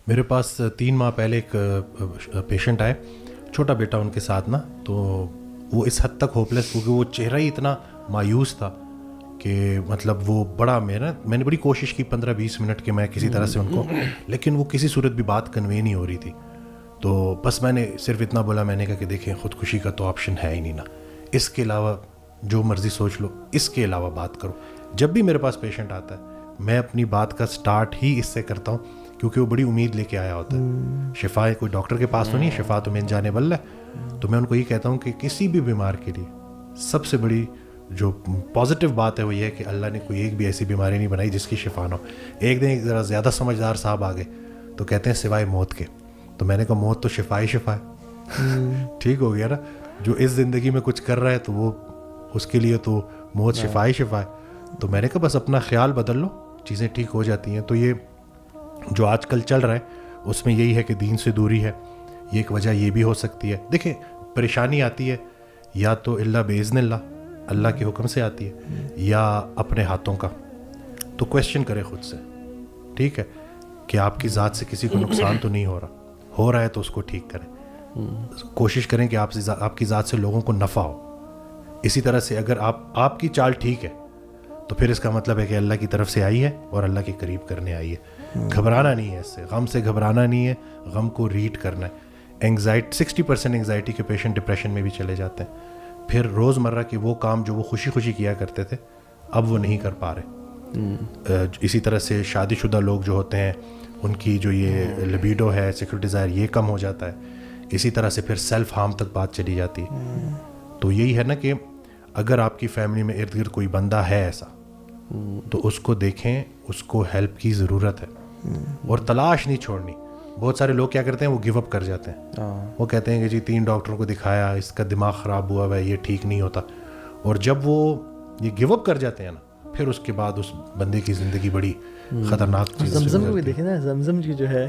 میرے پاس 3 ماہ پہلے ایک پیشنٹ آئے, چھوٹا بیٹا ان کے ساتھ نا, تو وہ اس حد تک ہوپلیس, کیونکہ وہ چہرہ ہی اتنا مایوس تھا کہ مطلب وہ بڑا میں نے بڑی کوشش کی 15-20 منٹ کے میں کسی طرح سے ان کو, لیکن وہ کسی صورت بھی بات کنوے نہیں ہو رہی تھی. تو بس میں نے صرف اتنا بولا, میں نے کہا کہ دیکھیں خودکشی کا تو آپشن ہے ہی نہیں نا, اس کے علاوہ جو مرضی سوچ لو, اس کے علاوہ بات کرو. جب بھی میرے پاس پیشنٹ آتا ہے میں اپنی بات کا سٹارٹ ہی اس سے کرتا ہوں, کیونکہ وہ بڑی امید لے کے آیا ہوتا ہے. شفا کوئی ڈاکٹر کے پاس تو نہیں, شفا تو من جانب اللہ ہے. تو میں ان کو یہ کہتا ہوں کہ کسی بھی بیمار کے لیے سب سے بڑی جو پازیٹیو بات ہے وہ یہ ہے کہ اللہ نے کوئی ایک بھی ایسی بیماری نہیں بنائی جس کی شفا نہ ہو. ایک دن ایک ذرا زیادہ سمجھدار صاحب آ گئے تو کہتے ہیں سوائے موت کے. تو میں نے کہا موت تو شفا ہی شفا ہے, ٹھیک ہو گیا نا. جو اس زندگی میں کچھ کر رہا ہے تو وہ اس کے لیے تو موت شفا ہی شفا ہے. تو میں نے کہا بس اپنا خیال بدل لو, چیزیں ٹھیک ہو جاتی ہیں. تو یہ جو آج کل چل رہا ہے اس میں یہی ہے کہ دین سے دوری ہے, یہ ایک وجہ یہ بھی ہو سکتی ہے. دیکھیں پریشانی آتی ہے یا تو اللہ باذن اللہ کے حکم سے آتی ہے, یا اپنے ہاتھوں کا. تو کویسچن کرے خود سے, ٹھیک ہے, کہ آپ کی ذات سے کسی کو نقصان تو نہیں ہو رہا ہے تو اس کو ٹھیک کریں. کوشش کریں کہ آپ کی ذات سے لوگوں کو نفع ہو. اسی طرح سے اگر آپ کی چال ٹھیک ہے تو پھر اس کا مطلب ہے کہ اللہ کی طرف سے آئی ہے اور اللہ کے قریب کرنے آئی ہے. گھبرانا نہیں ہے, اس سے غم سے گھبرانا نہیں ہے, غم کو ریڈ کرنا ہے. 60% انگزائٹی کے پیشنٹ ڈپریشن میں بھی چلے جاتے ہیں. پھر روزمرہ کے وہ کام جو وہ خوشی خوشی کیا کرتے تھے اب وہ نہیں کر پا رہے. اسی طرح سے شادی شدہ لوگ جو ہوتے ہیں ان کی جو یہ لبیڈو ہے, سیکسول ڈیزائر, یہ کم ہو جاتا ہے. اسی طرح سے پھر سیلف ہارم تک بات چلی جاتی ہے. تو یہی ہے نا کہ اگر آپ کی فیملی میں ارد گرد کوئی بندہ ہے ایسا تو اس کو دیکھیں, اس کو ہیلپ کی ضرورت ہے اور تلاش نہیں چھوڑنی. بہت سارے لوگ کیا کرتے ہیں وہ گیو اپ کر جاتے ہیں, وہ کہتے ہیں کہ جی 3 ڈاکٹروں کو دکھایا, اس کا دماغ خراب ہوا ہے, یہ ٹھیک نہیں ہوتا. اور جب وہ یہ گیو اپ کر جاتے ہیں نا پھر اس کے بعد اس بندے کی زندگی بڑی خطرناک چیز. زمزم کو بھی دیکھیں نا, زمزم کی جو ہے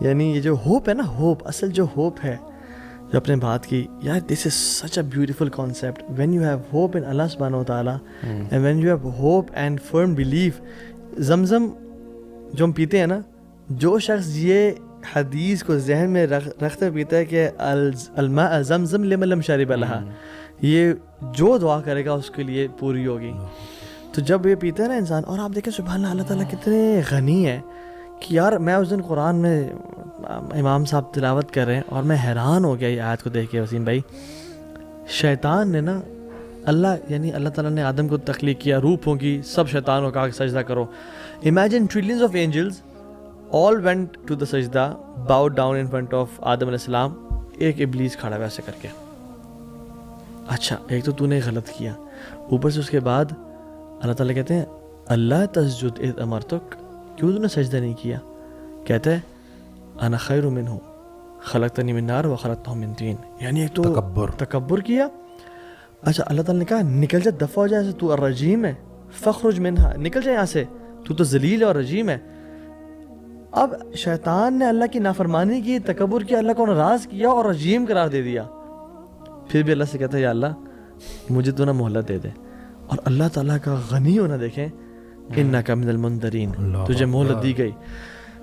یعنی یہ جو ہوپ ہے نا, ہوپ اصل جو ہوپ ہے جو اپنے بات کی یار, this is such a beautiful concept. When you have hope in اللہ سبحانہ و تعالیٰ and when you have hope and firm belief. زمزم جو ہم پیتے ہیں نا, جو شخص یہ حدیث کو ذہن میں رکھتے پیتا ہے کہ الماء زمزم لمن لم شرب لہا, یہ جو دعا کرے گا اس کے لیے پوری ہوگی. تو جب یہ پیتا ہے نا انسان, اور آپ دیکھیں سبحان اللہ, اللہ تعالیٰ کتنے غنی ہے کہ یار میں اس دن قرآن میں امام صاحب تلاوت کر رہے ہیں اور میں حیران ہو گیا یہ آیت کو دیکھ کے. وسیم بھائی, شیطان نے نا اللہ تعالیٰ نے آدم کو تخلیق کیا, روحوں کی سب شیطان کو کہا کہ سجدہ کرو. Imagine trillions of angels all went to the sajda, bowed down in front of آدم علیہ السلام. ایک ابلیس کھڑا ویسے کر کے. اچھا ایک تو تو نے غلط کیا, اوپر سے اس کے بعد اللہ تعالیٰ کہتے ہیں اللہ تسجد اذ امرتک, کیوں تو نے سجدہ نہیں کیا؟ کہتے ہیں انا خیر منہ خلقتنی من نار وخلقتہ من طین. یعنی ایک تو تکبر کیا. اچھا اللہ تعالیٰ نے کہا نکل جا, دفع ہو جائے, تو الرجیم ہے, فخرج منہا, نکل جائے یہاں سے, تو ذلیل ہے اور رجیم ہے. اب شیطان نے اللہ کی نافرمانی کی, تکبر کیا, اللہ کو ناراض کیا اور رجیم قرار دے دیا. پھر بھی اللہ سے کہتا ہے یا اللہ مجھے تو نہ مہلت دے دے. اور اللہ تعالیٰ کا غنی ہونا دیکھیں, انک من المنذرین, تجھے مہلت دی گئی.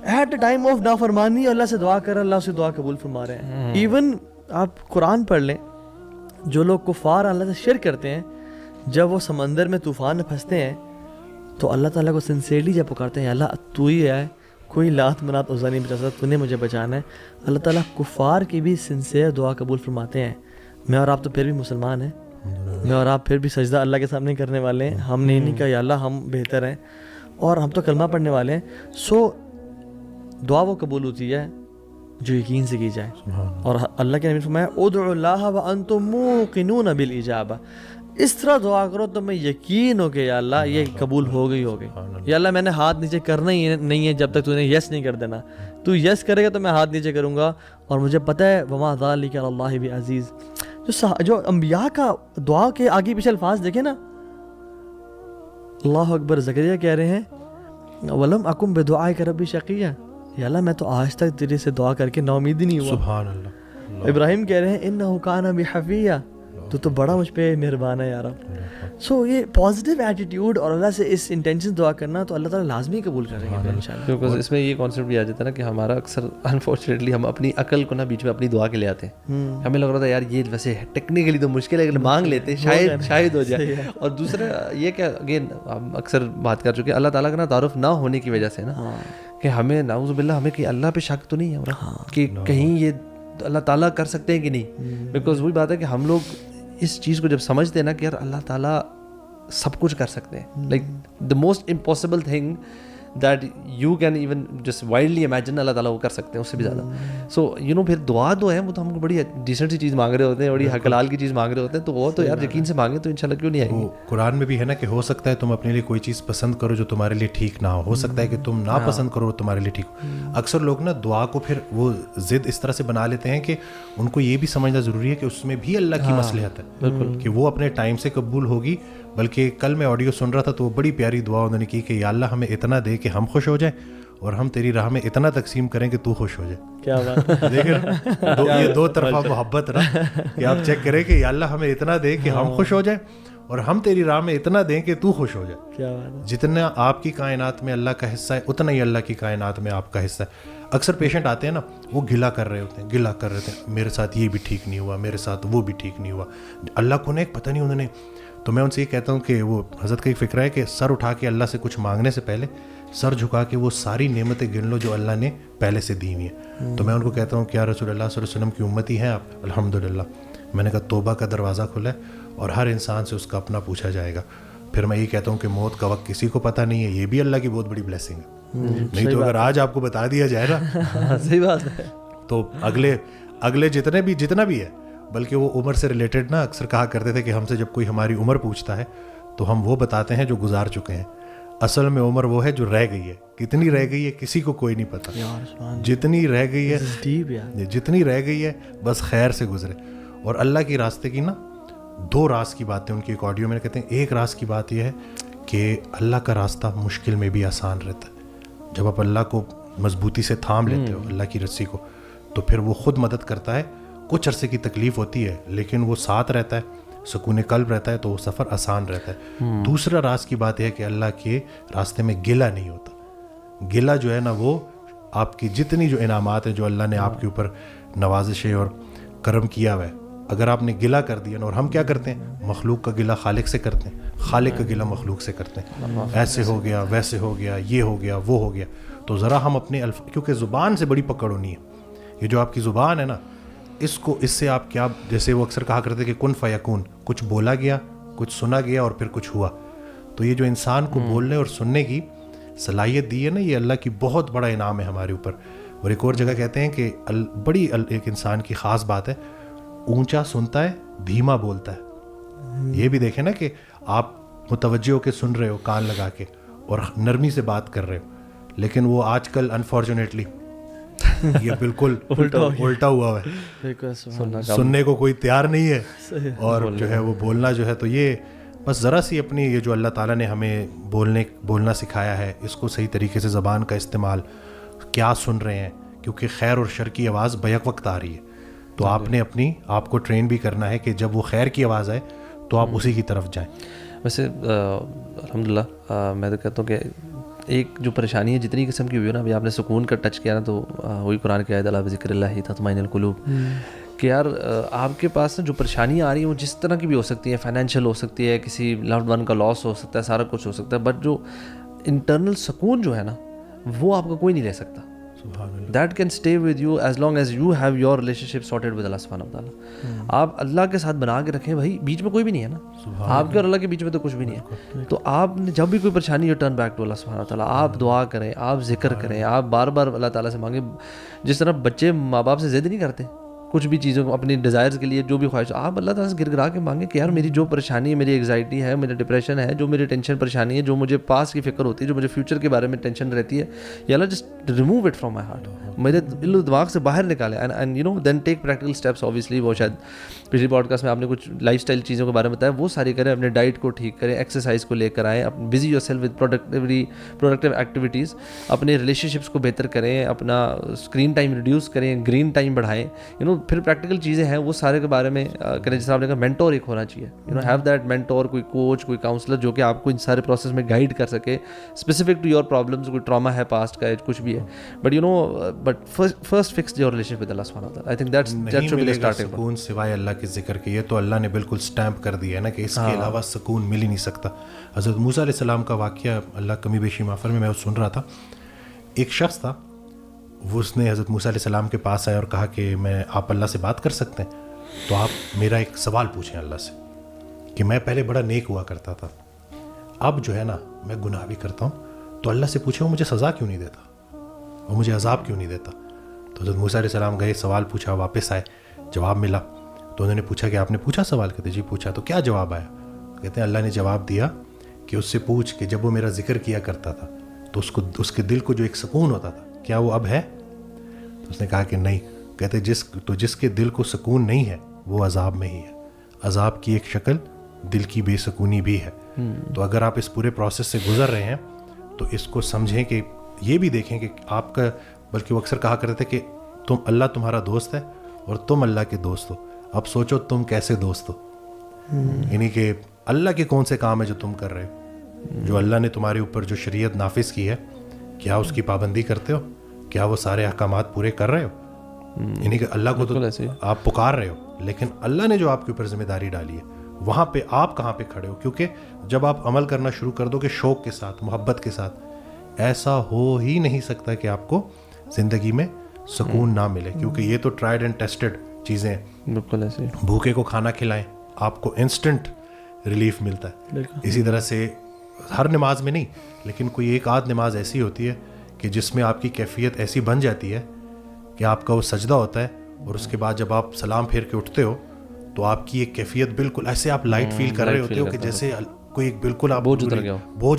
ایٹ دا ٹائم آف نافرمانی اللہ سے دعا کر, اللہ سے دعا قبول فرما رہے ہیں. ایون آپ قرآن پڑھ لیں, جو لوگ کفار اللہ سے شرک کرتے ہیں, جب وہ سمندر میں طوفان میں پھنستے ہیں تو اللہ تعالیٰ کو سنسیئرلی جب پکارتے ہیں اللہ تو ہی ہے, کوئی لات منات عزا نہیں بچا سکتا, تو نے مجھے بچانا ہے. اللہ تعالیٰ کفار کی بھی سنسیئر دعا قبول فرماتے ہیں. میں اور آپ تو پھر بھی مسلمان ہیں, میں اور آپ پھر بھی سجدہ اللہ کے سامنے کرنے والے ہیں. ہم نے نہیں کہا یا اللہ ہم بہتر ہیں, اور ہم تو کلمہ پڑھنے والے ہیں. سو دعا وہ قبول ہوتی ہے جو یقین سے کی جائے. اور اللہ کے نبی نے فرمایا ادعوا اللہ وانتم موقنون بالاجابہ, اس طرح دعا کرو تو میں یقین ہو کہ یا اللہ یہ قبول ہو گئی ہوگی. یا اللہ میں نے ہاتھ نیچے کرنا ہی نہیں ہے جب تک تو نے یس نہیں کر دینا. تو یس کرے گا تو میں ہاتھ نیچے کروں گا, اور مجھے پتہ ہے وما ذلک علی اللہ بعزیز. جو انبیاء کا دعا کے آگے پیچھے الفاظ دیکھیں نا, اللہ اکبر. زکریا کہہ رہے ہیں ولم اکم بدعائک ربی شقیہ, یا اللہ میں تو آج تک تیرے سے دعا کر کے نا امید ہی نہیں ہوا. سبحان اللہ. ابراہیم کہہ رہے ہیں انہ کان بی حفیہ, تو بڑا مجھ پہ مہربان ہے یار. سو یہ پازیٹیو ایٹیٹیوڈ اور اللہ سے اس انٹینشن دعا کرنا تو اللہ تعالیٰ لازمی قبول کریں گے انشاءاللہ. کیونکہ اس میں یہ کانسیپٹ بھی آ جاتا ہے نا کہ ہمارا اکثر انفارچونیٹلی ہم اپنی عقل کو نا بیچ میں اپنی دعا کے لے آتے ہیں. ہمیں لگ رہا تھا یار یہ ویسے ٹیکنیکلی تو مشکل ہے, اگر مانگ لیتے شاید ہو جائے. اور دوسرا یہ کہ اگین ہم اکثر بات کر چکے اللہ تعالیٰ کا نا تعارف نہ ہونے کی وجہ سے نا کہ ہمیں نعوذ باللہ ہمیں کہ اللہ پہ شک تو نہیں ہے کہ کہیں یہ اللہ تعالیٰ کر سکتے ہیں کہ نہیں. بیکاز وہی بات ہے کہ ہم لوگ اس چیز کو جب سمجھتے ہیں نا کہ یار اللہ تعالیٰ سب کچھ کر سکتے ہیں, like the most impossible thing that you can even just wildly imagine اللہ تعالیٰ وہ کر سکتے ہیں اس سے بھی زیادہ. سو یو نو پھر دعا تو ہے وہ تو ہم کو بڑی ڈیسنٹ سی چیز مانگ رہے ہوتے ہیں, بڑی حلال کی چیز مانگ رہے ہوتے ہیں, تو وہ تو یار یقین سے مانگے تو انشاءاللہ کیوں نہیں آئے گی. قرآن میں بھی ہے نا کہ ہو سکتا ہے تم اپنے لیے کوئی چیز پسند کرو جو تمہارے لیے ٹھیک نہ ہو سکتا ہے کہ تم نا پسند کرو تمہارے لیے ٹھیک ہو. اکثر لوگ نا دعا کو پھر وہ ضد اس طرح سے بنا لیتے ہیں کہ ان کو یہ بھی سمجھنا ضروری ہے کہ اس میں بھی اللہ کی مصلحت ہے, بالکل کہ وہ اپنے ٹائم سے قبول ہوگی. بلکہ کل میں آڈیو سن رہا تھا تو وہ بڑی پیاری دعا انہوں نے کی کہ یا اللہ ہمیں اتنا دے کہ ہم خوش ہو جائیں اور ہم تیری راہ میں اتنا تقسیم کریں کہ تو خوش ہو جائے. کیا بات دیکھیں یہ دو طرفہ محبت رہا کہ آپ چیک کریں کہ یا اللہ ہمیں اتنا دے کہ ہم خوش ہو جائیں اور ہم تیری راہ میں اتنا دیں کہ تو خوش ہو جائے. کیا بات ہے. جتنا آپ کی کائنات میں اللہ کا حصہ ہے اتنا ہی اللہ کی کائنات میں آپ کا حصہ ہے. اکثر پیشنٹ آتے ہیں نا وہ گلا کر رہے ہوتے ہیں میرے ساتھ یہ بھی ٹھیک نہیں ہوا, میرے ساتھ وہ بھی ٹھیک نہیں ہوا, اللہ کو نے پتہ نہیں انہوں نے. تو میں ان سے یہ کہتا ہوں کہ وہ حضرت کا ایک فکر ہے کہ سر اٹھا کے اللہ سے کچھ مانگنے سے پہلے سر جھکا کے وہ ساری نعمتیں گن لو جو اللہ نے پہلے سے دی ہوئی ہیں. تو میں ان کو کہتا ہوں کیا رسول اللہ صلی اللہ علیہ وسلم کی امتی ہیں آپ؟ الحمدللہ. میں نے کہا توبہ کا دروازہ کھلا ہے اور ہر انسان سے اس کا اپنا پوچھا جائے گا. پھر میں یہ کہتا ہوں کہ موت کا وقت کسی کو پتہ نہیں ہے, یہ بھی اللہ کی بہت بڑی بلیسنگ ہے. نہیں تو اگر آج آپ کو بتا دیا جائے نا صحیح بات ہے تو اگلے جتنا بھی ہے, بلکہ وہ عمر سے ریلیٹڈ نا اکثر کہا کرتے تھے کہ ہم سے جب کوئی ہماری عمر پوچھتا ہے تو ہم وہ بتاتے ہیں جو گزار چکے ہیں. اصل میں عمر وہ ہے جو رہ گئی ہے. کتنی رہ گئی ہے کسی کو کوئی نہیں پتا. جتنی رہ گئی ہے بس خیر سے گزرے. اور اللہ کے راستے کی نا دو راز کی باتیں ان کی ایک آڈیو میں کہتے ہیں. ایک راز کی بات یہ ہے کہ اللہ کا راستہ مشکل میں بھی آسان رہتا ہے. جب آپ اللہ کو مضبوطی سے تھام لیتے ہو اللہ کی رسی کو تو پھر وہ خود مدد کرتا ہے. کچھ عرصے کی تکلیف ہوتی ہے لیکن وہ ساتھ رہتا ہے, سکون قلب رہتا ہے, تو وہ سفر آسان رہتا ہے. دوسرا راز کی بات یہ ہے کہ اللہ کے راستے میں گلہ نہیں ہوتا. گلہ جو ہے نا وہ آپ کی جتنی جو انعامات ہیں جو اللہ نے آپ کے اوپر نوازشیں اور کرم کیا ہوا ہے, اگر آپ نے گلہ کر دیا نا, اور ہم کیا کرتے ہیں مخلوق کا گلہ خالق سے کرتے ہیں, خالق کا گلہ مخلوق سے کرتے ہیں. ایسے ہو گیا, ویسے ہو گیا, یہ ہو گیا, وہ ہو گیا. تو ذرا ہم اپنے کیونکہ زبان سے بڑی پکڑ ہونی ہے. یہ جو آپ کی زبان ہے نا اس سے آپ کیا, جیسے وہ اکثر کہا کرتے کہ کن فیکون, کچھ بولا گیا, کچھ سنا گیا اور پھر کچھ ہوا. تو یہ جو انسان کو بولنے اور سننے کی صلاحیت دی ہے نا, یہ اللہ کی بہت بڑا انعام ہے ہمارے اوپر. اور ایک اور جگہ کہتے ہیں کہ بڑی ایک انسان کی خاص بات ہے, اونچا سنتا ہے دھیما بولتا ہے. یہ بھی دیکھیں نا کہ آپ متوجہ ہو کے سن رہے ہو کان لگا کے اور نرمی سے بات کر رہے ہو, لیکن وہ آج کل انفارچونیٹلی یہ بالکل الٹا ہوا ہے. سننے کو کوئی تیار نہیں ہے اور جو ہے وہ بولنا جو ہے. تو یہ بس ذرا سی اپنی یہ جو اللہ تعالیٰ نے ہمیں بولنا سکھایا ہے, اس کو صحیح طریقے سے زبان کا استعمال, کیا سن رہے ہیں, کیونکہ خیر اور شر کی آواز بیک وقت آ رہی ہے. تو آپ نے آپ کو ٹرین بھی کرنا ہے کہ جب وہ خیر کی آواز آئے تو آپ اسی کی طرف جائیں. ویسے الحمدللہ میں تو کہتا ہوں کہ ایک جو پریشانی ہے جتنی قسم کی ہوئی ہے نا, ابھی آپ نے سکون کا ٹچ کیا نا, تو وہی قرآن کی آیت الا بذکر اللہ تطمئن القلوب, کہ یار آپ کے پاس نا جو پریشانیاں آ رہی ہیں وہ جس طرح کی بھی ہو سکتی ہیں, فائنینشیل ہو سکتی ہے, کسی لوڈ ون کا لاس ہو سکتا ہے, سارا کچھ ہو سکتا ہے, بٹ جو انٹرنل سکون جو ہے نا وہ آپ کا کوئی نہیں لے سکتا. That can stay with you as long as you have your relationship sorted with Allah subhanahu wa ta'ala. آپ اللہ کے ساتھ بنا کے رکھیں بھائی, بیچ میں کوئی بھی نہیں ہے نا, آپ کے اور اللہ کے بیچ میں تو کچھ بھی نہیں ہے. تو آپ نے جب بھی کوئی پریشانی ہو, ٹرن بیک ٹو اللہ سبحانہ wa ta'ala, آپ دعا کریں, آپ ذکر کریں, آپ بار بار اللہ تعالیٰ سے مانگیں. جس طرح بچے ماں باپ سے ضد نہیں کرتے کچھ بھی چیزوں کو, اپنی ڈیزائرز کے لیے جو بھی خواہش, آپ اللہ تعالیٰ سے گر گرا کے مانگیں کہ یار میری جو پریشانی ہے, میری ایگزائٹی ہے, میرا ڈپریشن ہے, جو میری ٹینشن پریشانی ہے, جو مجھے پاس کی فکر ہوتی ہے, جو مجھے فیوچر کے بارے میں ٹینشن رہتی ہے, یا اللہ just remove it from my heart, میرے دل و دماغ سے باہر نکالے. And you know then take practical steps. Obviously وہ شاید پچھلی پوڈ کاسٹ میں آپ نے کچھ لائف اسٹائل چیزوں کے بارے میں بتایا, وہ ساری کریں, اپنے ڈائٹ کو ٹھیک کریں, ایکسرسائز کو لے کر آئیں, busy your self with productive activities, اپنے ریلیشن شپس کو بہتر کریں, اپنا اسکرین ٹائم ریڈیوس کریں, گرین ٹائم بڑھائیں, یو نو پھر پریکٹیکل چیزیں ہیں وہ سارے کے بارے میں کریں. جیسے آپ نے کہا مینٹور ایک ہونا چاہیے, ہیو دیٹ مینٹور, کوئی کوچ, کوئی کاؤنسلر جو کہ آپ کو ان سارے پروسیس میں گائڈ کر سکے اسپیسیفک ٹو یور پرابلمس. کوئی ٹراما ہے پاسٹ کا, کچھ بھی ہے, but first fix your relation with اللہ سبحانہ وتعالی. I think that should be the starting سکون سوائے اللہ کے ذکر کے. یہ تو اللہ نے بالکل اسٹیمپ کر دیا ہے نا کہ اس کے علاوہ سکون مل ہی نہیں سکتا. حضرت موسیٰ علیہ السلام کا واقعہ اللہ کمی بیشی معاف فرمائے, میں وہ سن رہا تھا. ایک شخص تھا, وہ اس نے حضرت موسیٰ علیہ السلام کے پاس آیا اور کہا کہ آپ اللہ سے بات کر سکتے ہیں, تو آپ میرا ایک سوال پوچھیں اللہ سے کہ میں پہلے بڑا نیک ہوا کرتا تھا, اب جو ہے نا میں گناہ بھی کرتا ہوں, تو اللہ سے پوچھیں وہ مجھے سزا کیوں نہیں دیتا, وہ مجھے عذاب کیوں نہیں دیتا. تو حضرت موسیٰ علیہ السلام گئے, سوال پوچھا, واپس آئے, جواب ملا. تو انہوں نے پوچھا کہ آپ نے پوچھا سوال, کہتے جی پوچھا. تو کیا جواب آیا؟ کہتے ہیں اللہ نے جواب دیا کہ اس سے پوچھ کہ جب وہ میرا ذکر کیا کرتا تھا تو اس کے دل کو جو ایک سکون ہوتا تھا کیا وہ اب ہے؟ تو اس نے کہا کہ نہیں. کہتے جس کے دل کو سکون نہیں ہے وہ عذاب میں ہی ہے. عذاب کی ایک شکل دل کی بے سکونی بھی ہے. تو اگر آپ اس پورے پروسیس سے گزر رہے ہیں تو اس کو سمجھیں کہ یہ بھی دیکھیں کہ آپ کا, بلکہ وہ اکثر کہا کرتے تھے کہ اللہ تمہارا دوست ہے اور تم اللہ کے دوست ہو. اب سوچو تم کیسے دوست ہو, یعنی کہ اللہ کے کون سے کام ہے جو تم کر رہے ہو, جو اللہ نے تمہارے اوپر جو شریعت نافذ کی ہے کیا اس کی پابندی کرتے ہو, کیا وہ سارے احکامات پورے کر رہے ہو؟ یعنی کہ اللہ کو تو آپ پکار رہے ہو, لیکن اللہ نے جو آپ کے اوپر ذمہ داری ڈالی ہے وہاں پہ آپ کہاں پہ کھڑے ہو؟ کیونکہ جب آپ عمل کرنا شروع کر دو گے شوق کے ساتھ, محبت کے ساتھ, ایسا ہو ہی نہیں سکتا کہ آپ کو زندگی میں سکون نہ ملے, کیونکہ یہ تو ٹرائیڈ اینڈ ٹیسٹڈ چیزیں ہیں. بالکل ایسے بھوکے کو کھانا کھلائیں, آپ کو انسٹنٹ ریلیف ملتا ہے. اسی طرح سے ہر نماز میں نہیں, لیکن کوئی ایک آدھ نماز ایسی ہوتی ہے کہ جس میں آپ کی کیفیت ایسی بن جاتی ہے کہ آپ کا وہ سجدہ ہوتا ہے اور اس کے بعد جب آپ سلام پھیر کے اٹھتے ہو تو آپ کی ایک کیفیت بالکل ایسے آپ لائٹ فیل کر رہے ہوتے ہو کہ جیسے کوئی ایک بالکل آپ بوجھ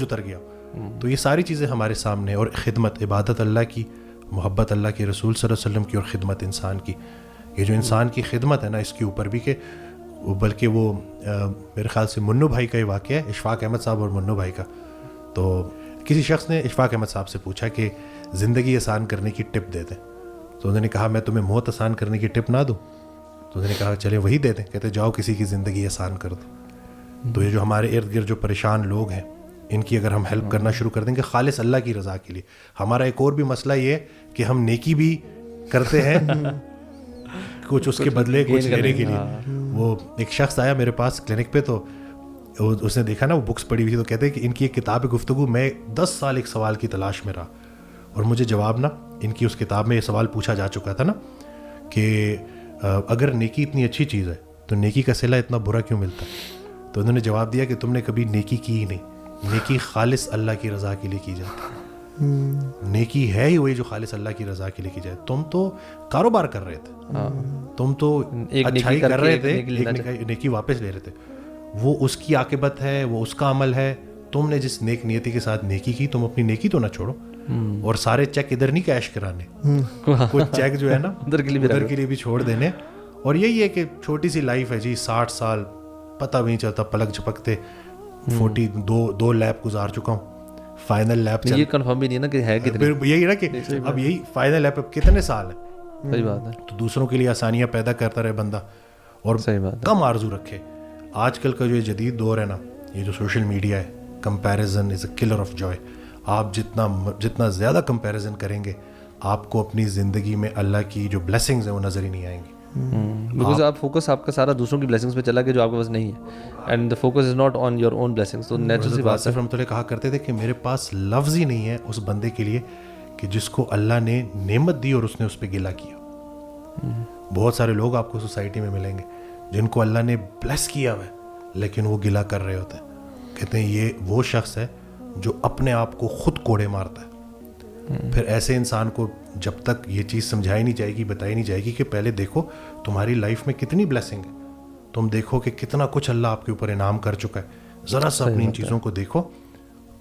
اتر گیا. تو یہ ساری چیزیں ہمارے سامنے, اور خدمت, عبادت اللہ کی, محبت اللہ کے رسول صلی اللہ علیہ وسلم کی, اور خدمت انسان کی. یہ جو انسان کی خدمت ہے نا, اس کے اوپر بھی کہ بلکہ وہ میرے خیال سے منو بھائی کا ہی واقعہ ہے, اشفاق احمد صاحب اور منو بھائی کا. تو کسی شخص نے اشفاق احمد صاحب سے پوچھا کہ زندگی آسان کرنے کی ٹپ دے دیں. تو انہوں نے کہا میں تمہیں موت آسان کرنے کی ٹپ نہ دوں؟ تو انہوں نے کہا چلے وہی دے دیں. کہتے جاؤ کسی کی زندگی آسان کر دو. تو یہ جو ہمارے ارد گرد جو پریشان لوگ ہیں ان کی اگر ہم ہیلپ کرنا شروع کر دیں گے خالص اللہ کی رضا کے لیے. ہمارا ایک اور بھی مسئلہ یہ ہے کہ ہم نیکی بھی کرتے ہیں کچھ اس کے بدلے کچھ لینے کے لیے. وہ ایک شخص آیا میرے پاس کلینک پہ, تو اس نے دیکھا نا وہ بکس پڑھی ہوئی تھی, تو کہتے ہیں کہ ان کی ایک کتاب گفتگو, میں 10 سال ایک سوال کی تلاش میں رہا اور مجھے جواب نا ان کی اس کتاب میں یہ سوال پوچھا جا چکا تھا نا کہ اگر نیکی اتنی اچھی چیز ہے تو نیکی کا صلہ اتنا برا کیوں ملتا ہے؟ تو انہوں نے جواب دیا کہ تم نے کبھی نیکی کی ہی نہیں. نیکی خالص اللہ کی رضا کے لیے کی جاتی ہے. نیکی ہے ہی وہی جو خالص اللہ کی رضا کے لیے کی جائے. تم تو کاروبار کر رہے تھے, تم تو اچھائی کر رہے تھے, ایک نیکی واپس لے رہے تھے. وہ اس کی عاقبت ہے, وہ اس کا عمل ہے. تم نے جس نیک نیتی کے ساتھ نیکی کی, تم اپنی نیکی تو نہ چھوڑو. اور سارے چیک ادھر نہیں کیش کرانے, کچھ چیک جو ہے نا ادھر کے لیے بھی چھوڑ دینے. اور یہی ہے کہ چھوٹی سی لائف ہے جی, 60 سال پتہ بھی نہیں چلتا, پلک جھپکتے 42 لیب گزار چکا ہوں. فائنل لیب یہ کنفرم بھی نہیں نا کہ ہے کتنے, یہی نا کہ اب یہی فائنل لیب اب کتنے سال ہے. صحیح بات ہے. تو دوسروں کے لیے آسانیاں پیدا کرتا رہے بندہ, اور کم آرزو رکھے. آج کل کا جو یہ جدید دور ہے نا, یہ جو سوشل میڈیا ہے, comparison is a colour of joy. آپ جتنا زیادہ کمپیریزن کریں گے آپ کو اپنی زندگی میں اللہ کی جو بلیسنگز ہیں وہ نظر ہی نہیں آئیں گی. بیکاز آپ فوکس آپ کا سارا دوسروں کی بلیسنگس پہ چلا گیا جو آپ کے پاس نہیں ہے, and the focus is not on your own blessings. تو نیچرل سی بات ہے. رحمۃ اللہ کہا کرتے تھے کہ میرے پاس لفظ ہی نہیں ہے اس بندے کے لیے کہ جس کو اللہ نے نعمت دی اور اس نے اس پہ گلہ کیا. بہت سارے لوگ آپ کو سوسائٹی میں ملیں گے جن کو اللہ نے بلیس کیا ہوا ہے لیکن وہ گلہ کر رہے ہوتے ہیں. کہتے ہیں یہ وہ شخص ہے جو اپنے آپ کو خود کوڑے مارتا ہے. پھر ایسے انسان کو جب تک یہ چیز سمجھائی نہیں جائے گی, بتائی نہیں جائے گی کہ پہلے دیکھو تمہاری لائف میں کتنی بلیسنگ ہے, تم دیکھو کہ کتنا کچھ اللہ آپ کے اوپر انعام کر چکا ہے, ذرا سا اپنی ان چیزوں کو دیکھو.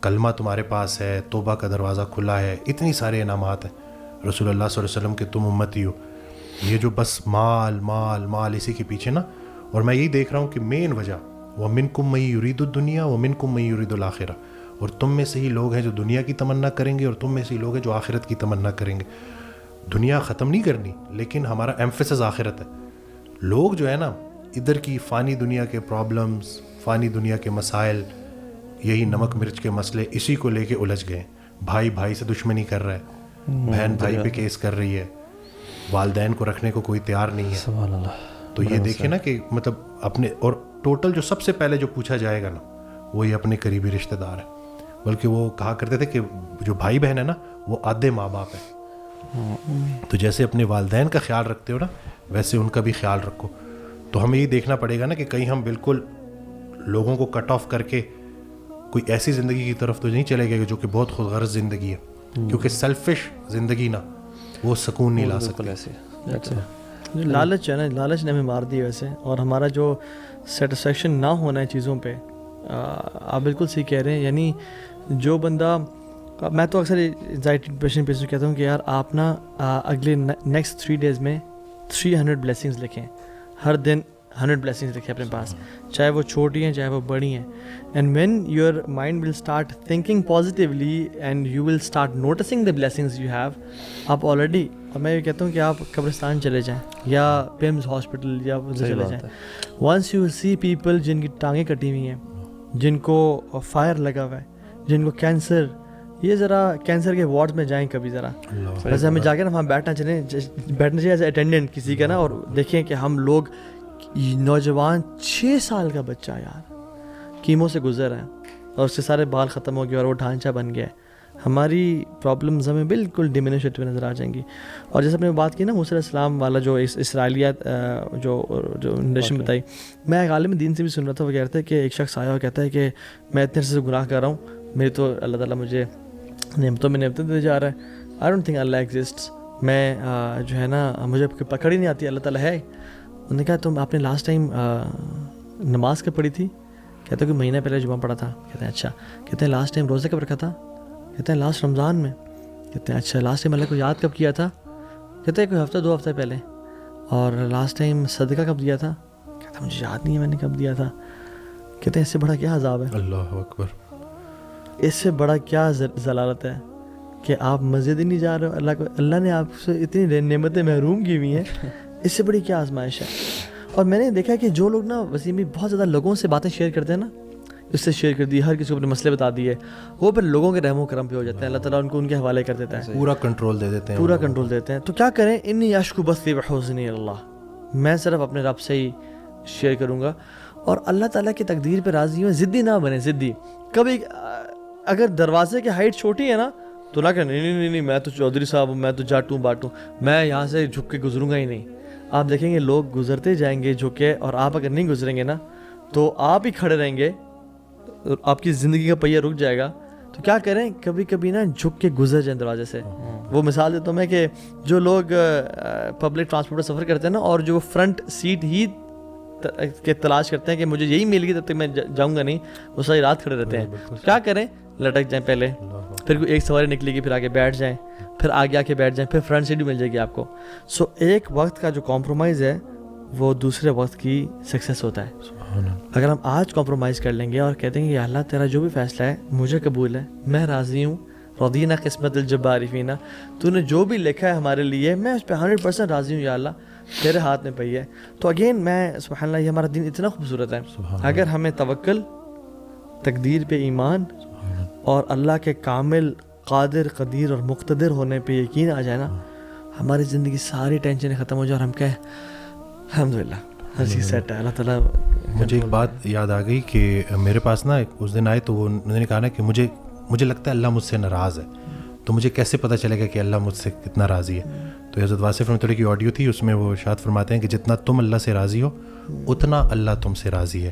کلمہ تمہارے پاس ہے, توبہ کا دروازہ کھلا ہے, اتنی سارے انعامات ہیں. رسول اللہ صلی اللہ علیہ وسلم کے تم امتی ہو. یہ جو بس مال مال مال اسی کے پیچھے نا, اور میں یہی دیکھ رہا ہوں کہ مین وجہ وَمِنْكُمْ مَن يُرِيدُ الدُّنْيَا وَمِنْكُمْ مَن يُرِيدُ الْآخِرَةَ, اور تم میں سے ہی لوگ ہیں جو دنیا کی تمنا کریں گے اور تم میں سے ہی لوگ ہیں جو آخرت کی تمنا کریں گے. دنیا ختم نہیں کرنی, لیکن ہمارا ایمفیسس آخرت ہے. لوگ جو ہے نا ادھر کی فانی دنیا کے پرابلمز, فانی دنیا کے مسائل, یہی نمک مرچ کے مسئلے, اسی کو لے کے الجھ گئے. بھائی بھائی سے دشمنی کر رہا ہے, بہن بھائی پہ کیس کر رہی ہے, والدین کو رکھنے کو کوئی تیار نہیں ہے. سبحان اللہ. تو یہ دیکھیں نا کہ مطلب اپنے, اور ٹوٹل جو سب سے پہلے جو پوچھا جائے گا نا وہی اپنے قریبی رشتہ دار ہے. بلکہ وہ کہا کرتے تھے کہ جو بھائی بہن ہے نا وہ آدھے ماں باپ ہے. تو جیسے اپنے والدین کا خیال رکھتے ہو نا ویسے ان کا بھی خیال رکھو. تو ہمیں یہ دیکھنا پڑے گا نا کہ کہیں ہم بالکل لوگوں کو کٹ آف کر کے کوئی ایسی زندگی کی طرف تو نہیں چلے گئے جو کہ بہت خود غرض زندگی ہے, کیونکہ سیلفش زندگی نا وہ سکون نہیں لا سکتی. جو لالچ ہے نا, لالچ نے ہمیں مار دی ویسے, اور ہمارا جو سیٹسفیکشن نہ ہونا ہے چیزوں پہ, آپ بالکل صحیح کہہ رہے ہیں. یعنی جو بندہ, میں تو اکثر انزائٹی ڈپریشن پیشنٹ کہتا ہوں کہ یار آپ نا اگلے نیکسٹ 3 days میں 300 بلیسنگز لکھیں, ہر دن 100 بلیسنگز لکھیں اپنے پاس, چاہے وہ چھوٹی ہیں چاہے وہ بڑی ہیں. And when your mind will start thinking positively and you will start noticing the blessings you have, آپ آلریڈی, اور میں یہ کہتا ہوں کہ آپ قبرستان چلے جائیں یا پیمز ہاسپٹل یا ادھر چلے جائیں, ونس یو سی پیپل جن کی ٹانگیں کٹی ہوئی ہیں, جن کو فائر لگا ہوا ہے, جن کو کینسر, یہ ذرا کینسر کے وارڈ میں جائیں کبھی ذرا, ویسے ہمیں جا کے نا وہاں بیٹھنا چاہیے ایز اٹینڈنٹ کسی کا نا, اور دیکھیں کہ ہم لوگ نوجوان 6 سال کا بچہ یار کیمو سے گزر ہے اور اس سے سارے بال ختم ہو گئے اور وہ ڈھانچہ بن گیا ہے. ہماری پرابلمز ہمیں بالکل ڈیمینش ہوتے ہوئے نظر آ جائیں گی. اور جیسے اپنے بات کی نا موسیٰ علیہ السلام والا جو اسرائیلیات جو نریشن بتائی, میں ایک عالم دین سے بھی سن رہا تھا, وہ کہہ رہے تھے کہ ایک شخص آیا اور کہتا ہے کہ میں اتنے عرصے سے گناہ کر رہا ہوں, میری تو اللہ تعالیٰ مجھے نعمتوں میں نعمتیں دیتے جا رہا ہے, I don't think Allah exists, میں جو ہے نا مجھے پکڑ ہی نہیں آتی, اللہ تعالیٰ ہے. انہوں نے کہا تم آپ نے لاسٹ ٹائم نماز کب پڑھی تھی؟ کہتے ہیں کہ مہینہ پہلے جمعہ پڑھا تھا. کہتے ہیں اچھا. کہتے ہیں لاسٹ ٹائم روزہ کب رکھا تھا؟ کہتے ہیں لاسٹ رمضان میں. کہتے ہیں اچھا. لاسٹ ٹائم اللہ کو یاد کب کیا تھا؟ کہتے ہیں کوئی ہفتہ 2 ہفتے پہلے. اور لاسٹ ٹائم صدقہ کب دیا تھا؟ کہتا ہے مجھے یاد نہیں ہے میں نے کب دیا تھا. کہتے ہیں اس سے بڑا کیا عذاب ہے؟ اللہ اکبر. اس سے بڑا کیا ضلالت ہے کہ آپ مسجد ہی نہیں جا رہے ہو, اللہ کو, اللہ نے آپ سے اتنی نعمتیں محروم کی ہوئی ہیں, اس سے بڑی کیا آزمائش ہے. اور میں نے دیکھا کہ جو لوگ نا وسیم بھی بہت زیادہ لوگوں سے باتیں شیئر کرتے ہیں نا, اس سے شیئر کر دی, ہر کسی کو اپنے مسئلے بتا دیے, وہ پھر لوگوں کے رحم و کرم پہ ہو جاتے ہیں, اللہ تعالیٰ ان کو ان کے حوالے کر دیتا ہے, پورا کنٹرول دے دیتے ہیں, پورا کنٹرول دیتے ہیں. تو کیا کریں, انی اشکو بثی بحسن اللہ, میں صرف اپنے رب سے ہی شیئر کروں گا. اور اللہ تعالیٰ کی تقدیر پہ راضی ہوں, ضدی نہ بنے, ضدی. کبھی اگر دروازے کی ہائٹ چھوٹی ہے نا تو نہ کہ نہیں میں تو چودھری صاحب ہوں, میں تو جاٹوں باٹوں, میں یہاں سے جھک کے گزروں گا ہی نہیں. آپ دیکھیں گے لوگ گزرتے جائیں گے جھک کے, اور آپ اگر نہیں گزریں گے نا تو آپ ہی کھڑے رہیں گے, آپ کی زندگی کا پہیہ رک جائے گا. تو کیا کریں, کبھی کبھی نا جھک کے گزر جائیں دروازے سے. وہ مثال دیتا ہوں میں کہ جو لوگ پبلک ٹرانسپورٹ میں سفر کرتے ہیں نا, اور جو فرنٹ سیٹ ہی کے تلاش کرتے ہیں کہ مجھے یہی مل گئی تب تک میں جاؤں گا نہیں, وہ ساری رات کھڑے رہتے ہیں. کیا کریں, لٹک جائیں پہلے, پھر کوئی ایک سواری نکلے گی, پھر آگے بیٹھ جائیں, پھر آگے آ کے بیٹھ جائیں, پھر فرنٹ سیٹ بھی مل جائے گی آپ کو. سو ایک وقت کا جو کمپرومائز ہے وہ دوسرے وقت کی سکسیس ہوتا ہے. اگر ہم آج کمپرومائز کر لیں گے اور کہتے ہیں کہ یا اللہ تیرا جو بھی فیصلہ ہے مجھے قبول ہے, میں راضی ہوں, رضینا قسمت الجبار فینا, تو نے جو بھی لکھا ہے ہمارے لیے میں اس پہ 100% راضی ہوں یا اللہ, تیرے ہاتھ میں پئی ہے. تو اگین میں سبحان اللہ, یہ ہمارا دین اتنا خوبصورت ہے. اگر ہمیں توکل, تقدیر پہ ایمان اور اللہ کے کامل قادر قدیر اور مقتدر ہونے پہ یقین آ جائے نا, ہماری زندگی ساری ٹینشنیں ختم ہو جائے اور ہم کہیں الحمدللہ ہر چیز سیٹ ہے, اللہ تعالیٰ. مجھے ایک بات یاد آ گئی کہ میرے پاس نا اس دن آئے تو وہ انہوں نے کہا نا کہ مجھے لگتا ہے اللہ مجھ سے ناراض ہے, تو مجھے کیسے پتہ چلے گا کہ اللہ مجھ سے کتنا راضی ہے. تو حضرت واصف رحمۃ اللہ کی آڈیو تھی, اس میں وہ ارشاد فرماتے ہیں کہ جتنا تم اللہ سے راضی ہو اتنا اللہ تم سے راضی ہے.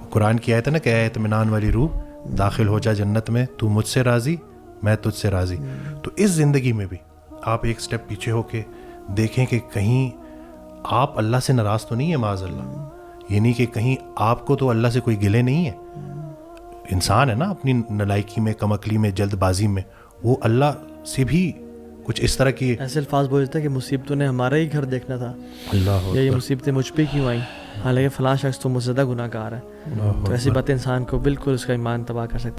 قرآن کی آیت ہے نا کہ اے اطمینان والی روح داخل ہو جا جنت میں, تو مجھ سے راضی میں تجھ سے راضی. تو اس زندگی میں بھی آپ ایک سٹیپ پیچھے ہو کے دیکھیں کہ کہیں آپ اللہ سے ناراض تو نہیں ہے معاذ اللہ, یعنی کہ کہیں آپ کو تو اللہ سے کوئی گلے نہیں ہے. انسان ہے نا اپنی نالائکی میں, کم عقلی میں, جلد بازی میں, وہ اللہ سے بھی کچھ اس طرح کی ایسے الفاظ بولتا ہے کہ مصیبتوں نے ہمارا ہی گھر دیکھنا تھا, اللہ یہ مصیبتیں مجھ پہ کیوں آئیں, حالانکہ فلاں شخص تو مجھ سے زیادہ گناہ گار ہے. تو ایسی باتیں انسان کو بالکل اس کا ایمان تباہ کر سکتی.